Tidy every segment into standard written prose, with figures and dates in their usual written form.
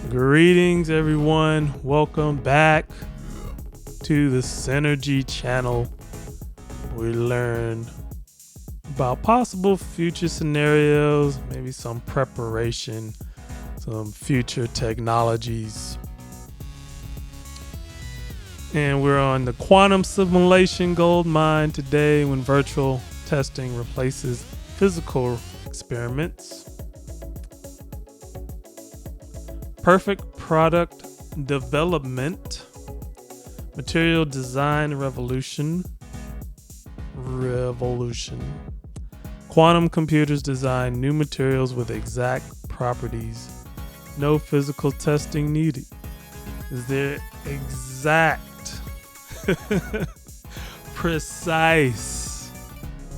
Greetings, everyone. Welcome back to the Synergy channel. We learn about possible future scenarios, maybe some preparation, some future technologies. And we're on the quantum simulation Goldmine today when virtual testing replaces physical experiments. Perfect product development, material design revolution. Quantum computers design new materials with exact properties. No physical testing needed. Is there exact? Precise.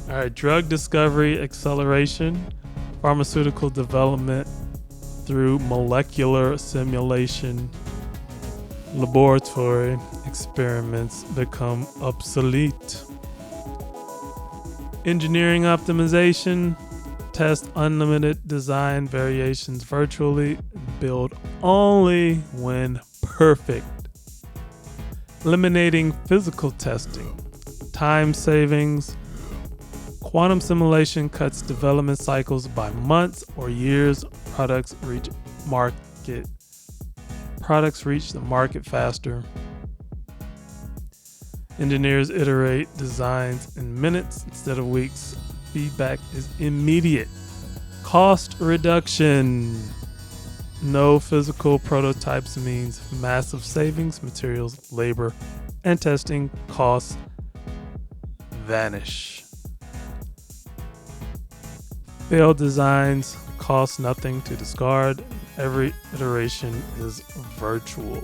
All right, drug discovery acceleration, pharmaceutical development through molecular simulation, laboratory experiments become obsolete. Engineering optimization, test unlimited design variations virtually, build only when perfect. Eliminating physical testing, time savings. Quantum simulation cuts development cycles by months or years. Products reach the market faster. Engineers iterate designs in minutes instead of weeks. Feedback is immediate. Cost reduction. No physical prototypes means massive savings. Materials, labor, and testing costs vanish. Failed designs cost nothing to discard. Every iteration is virtual.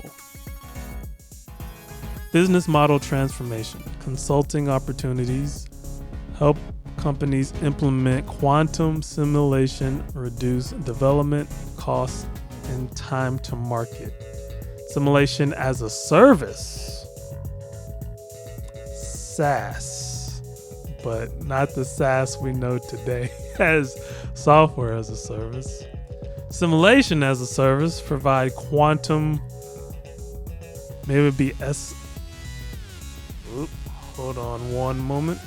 Business model transformation. Consulting opportunities help companies implement quantum simulation, reduce development costs and time to market. Simulation as a service. SaaS, but not the SaaS we know today as software as a service. Simulation as a service provide quantum, maybe it would be hold on one moment.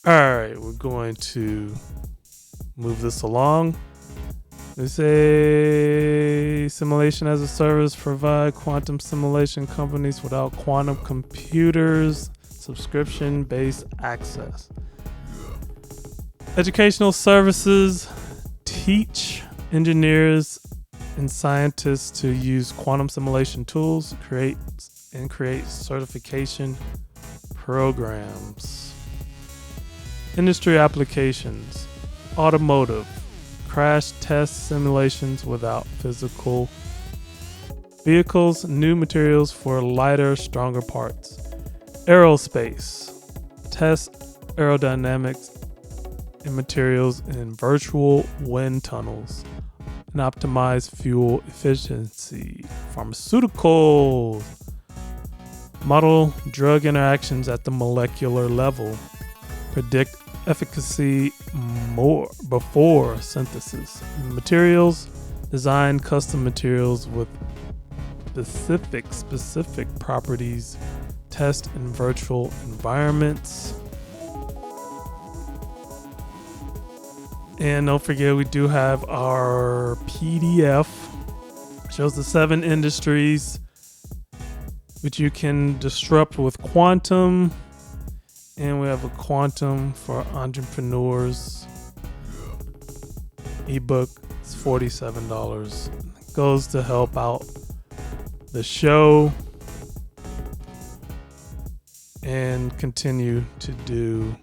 All right, we're going to move this along. They say simulation as a service provide quantum simulation companies without quantum computers, subscription-based access. Educational services teach engineers and scientists to use quantum simulation tools, create certification programs. Industry applications, automotive, crash test simulations without physical vehicles, new materials for lighter, stronger parts. Aerospace, test aerodynamics and materials in virtual wind tunnels and optimize fuel efficiency. Pharmaceuticals, model drug interactions at the molecular level, predict efficacy more before synthesis. Materials, design custom materials with specific properties, test in virtual environments. And don't forget, we do have our PDF. Shows the 7 industries which you can disrupt with quantum. And we have a quantum for entrepreneurs. Ebook is $47. It goes to help out the show and continue to do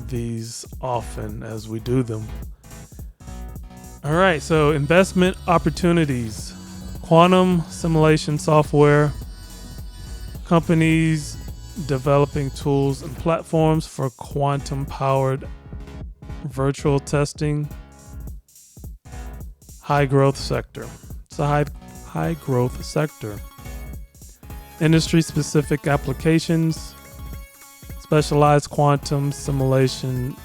these often as we do them. All right, so investment opportunities. Quantum simulation software. Companies developing tools and platforms for quantum-powered virtual testing. High growth sector. It's a high growth sector. Industry-specific applications, specialized quantum simulation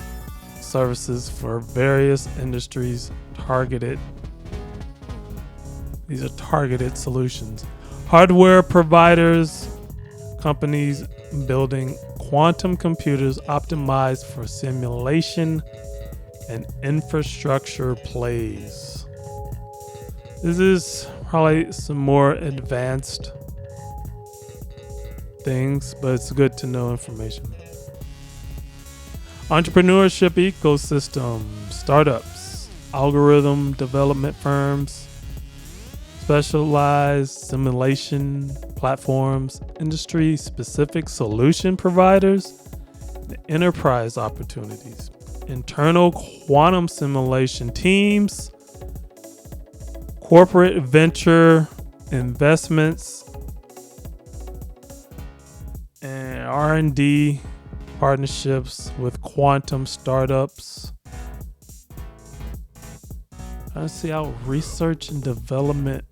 services for various industries targeted. These are targeted solutions. Hardware providers, companies building quantum computers optimized for simulation and infrastructure plays. This is probably some more advanced things, but it's good to know information. Entrepreneurship ecosystem, startups, algorithm development firms, specialized simulation platforms, industry-specific solution providers, and enterprise opportunities, internal quantum simulation teams, corporate venture investments, and R&D partnerships with quantum startups. I see how research and development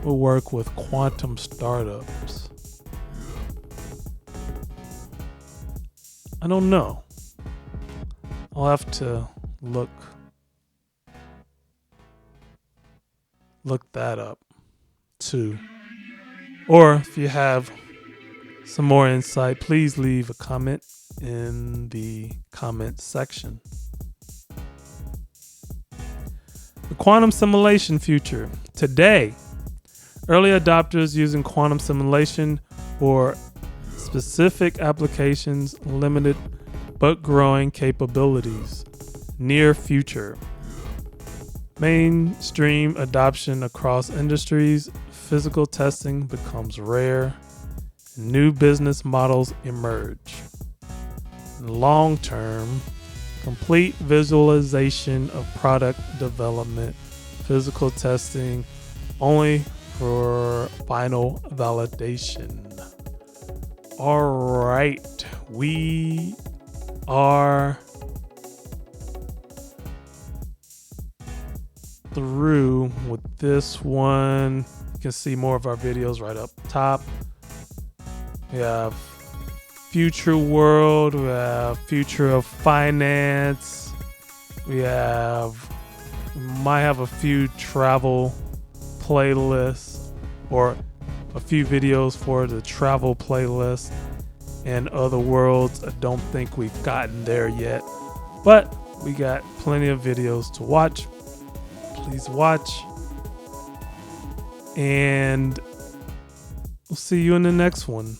will work with quantum startups. I don't know. I'll have to look that up too. Or if you have some more insight, please leave a comment in the comment section. The quantum simulation future. Today, early adopters using quantum simulation for specific applications, limited but growing capabilities. Near future. Mainstream adoption across industries, physical testing becomes rare. New business models emerge. Long term, complete visualization of product development, physical testing only for final validation. All right, we are through with this one. You can see more of our videos right up top. We have future world, we have future of finance, we might have a few travel playlists or a few videos for the travel playlist and other worlds. I don't think we've gotten there yet, but we got plenty of videos to watch. Please watch, and we'll see you in the next one.